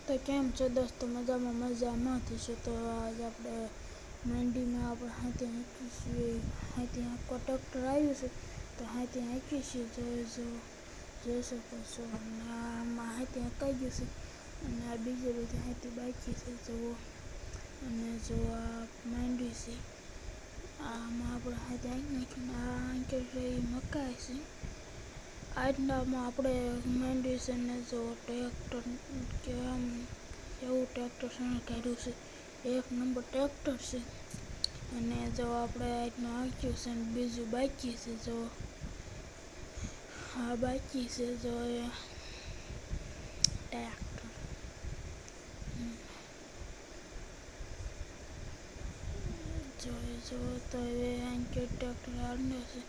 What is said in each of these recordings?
તો કેમ છો દોસ્તો? મજામાં થશે. તો આજ આપણે મંડીમાં આપણે હાથી હાંકી છીએ. હાથી હાંકવા ટ્રેક્ટર આવ્યું છે, તો હાથી હાંકી છીએ. જોઈ શકો છો. અને આમાં હાથી હાંકાઈ ગયું છે, અને આ બીજે બધી હાથી બાકી છે જુઓ. અને જો આ માંડવી છે, આમાં આપણે હાથી હાંકી નાખીને આ હાંકે છે એ મકાઈ છે. આજનામાં આપણે માંડવી છે ને જો ટ્રેક્ટર કે આમ એવું ટ્રેક્ટર કાઢ્યું છે, 1 નંબર ટ્રેક્ટર છે. અને જો આપણે આજનું હાંક્યું છે ને બીજું બાકી છે. જો આ બાકી છે, જો એ ટ્રેક્ટર જો તો હવે હાંક્યો ટ્રેક્ટર હાલનો છે.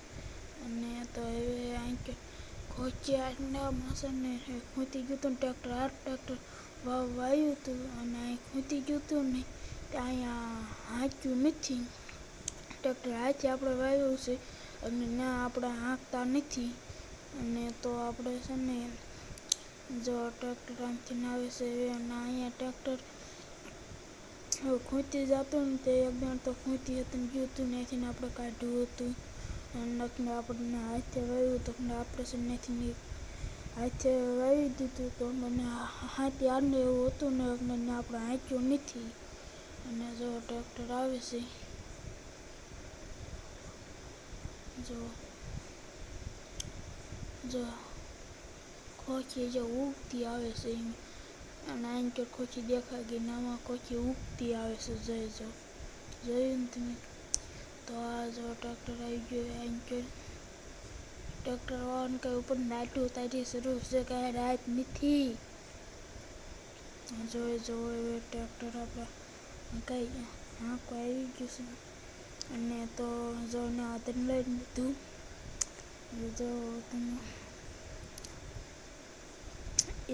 અને તો હવે હાંક્યો ખોચી આજનામાં છે ને ખૂંટી ગયું હતું ને ટ્રેક્ટર વાવ્યું હતું, અને અહીં ખૂંટી ગયું હતું ને અહીંયા હાંક્યું નથી. ટ્રેક્ટર હાથે આપણે વાવ્યું છે, અને ના આપણે હાંકતા નથી. અને તો આપણે છે ને જો ટ્રેક્ટર આમથી આવે છે, અને અહીંયા ટ્રેક્ટર ખૂંટી જતું ને તે એકદમ તો ખૂંટી હતું ને ગયું હતું ને એથી આપણે કાઢ્યું હતું. અને આપણને હાથે વાવ્યું તો આપણે છે નથી હાથે વાવી દીધું, તો મને હાથી આને એવું હતું ને આપણે હાંક્યું નથી. અને જો ટ્રેક્ટર આવે છે, જો ખોખી જો ઉગતી આવે છે, અને આંકે ખોખી દેખાઈ ગઈ ને આમાં ખોખી ઉગતી આવે છે. જોયું ને તમે? તો આ જો ટ્રેક્ટર આવી ગયું. આંકે ટ્રેક્ટર વાળાને કઈ ઉપર નાટ્યું ઉતારી શરૂ છે, કાંઈ રાત નથી. જો હવે ટ્રેક્ટર આપણે હાંકવા આવી ગયું છે. અને તો જો ને હાથને લઈ લીધું. જો તમે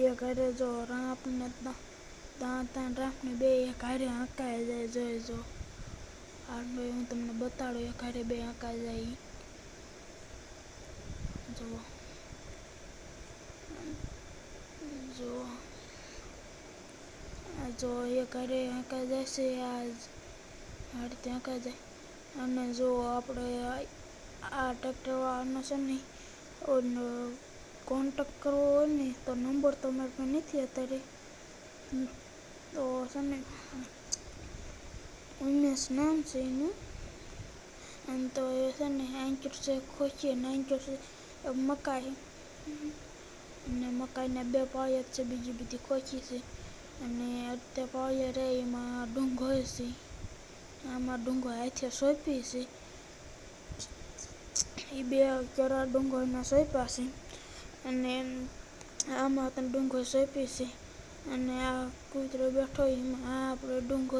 એક હારે જો રાપને ત્યાં રાપને બે એક હારે હાંકાઈ જાય. જો હાલ હું તમને બતાડું એક હારે બે હાંકાઈ જાય. જો એક હારે હાંકાઈ જાય છે. હાડથી હાંકાઈ જાય. અને જો આપણે આ ટ્રેક્ટર વાળાનો છે ને કોન્ટેક્ટ કરવો હોય ને તો નંબર તો મારી પાસે નથી અત્યારે. તો છે ને ઉમેશ નામ છે એનું. અને તો એ છે ને આંકર છે ખોખી અને આંકર છે મકાઈ. અને મકાઈના 2 પાળિયા છે, બીજી બધી ખોખી છે. અને અત્યારે પાળિયા રહે એમાં ડુંગો છે. આમાં ડુંગો હાથે સોંપી છે. એ 2 કેરા ડુંગો એમાં સોંપ્યા છે. અને આમાં પણ ડુંગો સોંપી છે. અને આ કૂતરો બેઠો એમાં આપણે ડુંગો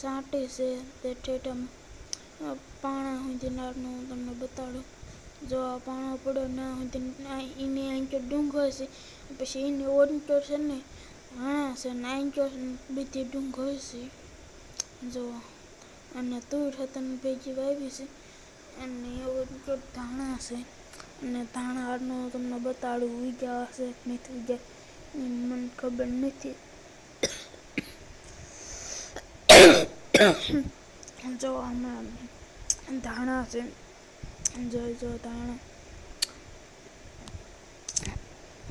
સાંટે છે. તે ઠેઠ પાણા સુધી નારનું હું તમને બતાડું. જો આ પાણો પડ્યો ના સુધી એની આંકે ડુંગો છે, પછી એની ઓનકર છે ને હાણા છે ને આંક્યો બધી ડુંગો છે. જો અને તુર હતા ભેગી વાવી છે. અને ઓનકર ધાણા છે. અને ધાણા હારનું તમને બતાડું ઉગ્યા હશે કે નથી ઉગ્યા મને ખબર નથી. જો આમાં ધાણા છે. જો ધાણા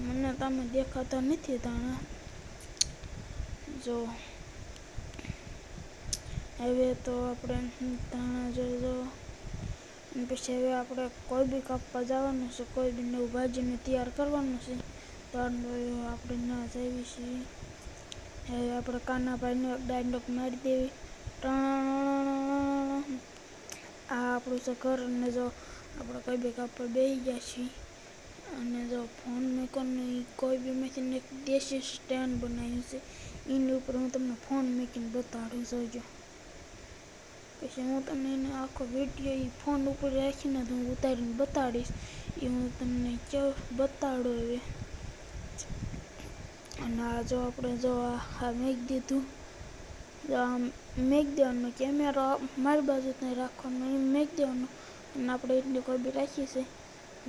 મને તમે દેખાતા નથી ધાણા. જો હવે તો આપણે ધાણા જો પછી હવે આપણે કોઈ બી કાપવા જવાનું છે, કોઈ બી નવું ભાજીને તૈયાર કરવાનું છે. તો આપણે ના જઈએ છીએ. હવે આપણે કાનાભાઈને દાંડક મારી દેવી. આ આપણું છે ઘર. અને જો આપણે કોઈ બી કાપવા બેસી ગયા છીએ. અને જો ફોન મૂકીને કોઈ બી મેકીને એક દેશી સ્ટેન્ડ બનાવ્યું છે. એની ઉપર હું તમને ફોન મૂકીને બતાડું. જોજો પછી હું તમને એને આખો વિડીયો એ ફોન ઉપર રાખીને હું ઉતારીને બતાડીશ. એ હું તમને બતાડું હવે. અને આ જો આપણે જો આ મેક દીધું. જો આમ મેક દેવાનો કેમેરો મારી બાજુ ત્યાં રાખવાનો એમ મેક દેવાનો. અને આપણે એટલી કોઈ બી રાખી છે.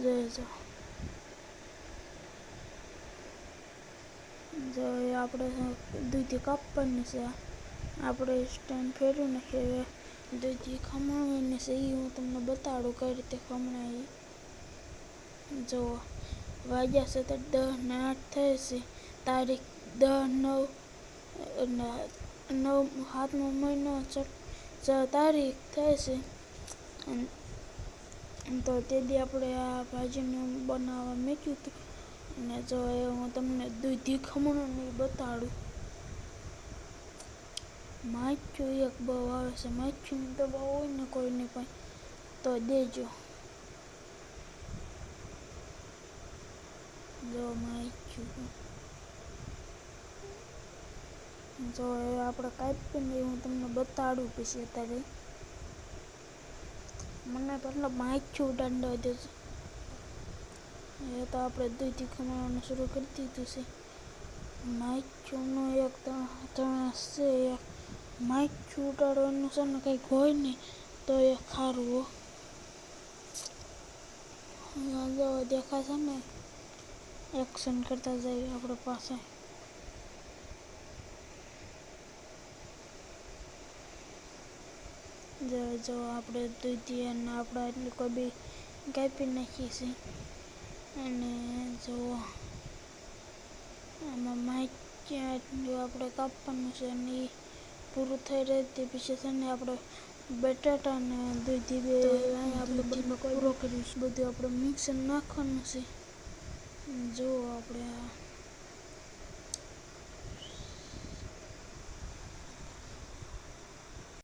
જો જો એ આપણે દૂધી કાપવાની છે. આપણે સ્ટેન્ડ ફેરવી નાખીએ. દૂધી ખમણવાની છે એ હું તમને બતાડું કઈ રીતે ખમણાય. જો વાગ્યા છે તો 10 ને 8 થાય છે. તારીખ 10/9 અને 7મો મહિનો 6 તારીખ થાય છે. તો તે દી આપણે આ ભાજીનું બનાવવા મૂક્યું હતું. અને જો એ હું તમને દૂધી ખમણની બતાડું. માખીઓ એક બહુ આવે છે. માખીની દવા હોય ને કોઈને પણ તો દેજો. જો માખીઓ જો એ આપણે કાપીને હું તમને બતાડું પછી અત્યારે. મને પહેલાં માખી ઉડાડી દેજો. એ તો આપણે દૂધી ખમણવાનું શરૂ કરી દીધું છે. માખીઓનો એક ત્રાસ છે. માખી ઉડાડવાનું છે ને કંઈક હોય ને તો એ ખારું હો. જો દેખાશે ને એક્શન કરતા જઈએ આપણે પાસે. જો આપણે દૂધી અને આપણે આટલી કોબી કાપી નાખીએ છીએ. અને જો આમાં માખી આટલું આપણે કાપવાનું છે અને એ પૂરું થઈ રહે તે પછી છે ને આપણે બટાટા અને દૂધી બે આપણે પૂરો કરીશું. બધું આપણે મિક્સર નાખવાનું છે. જો આપણે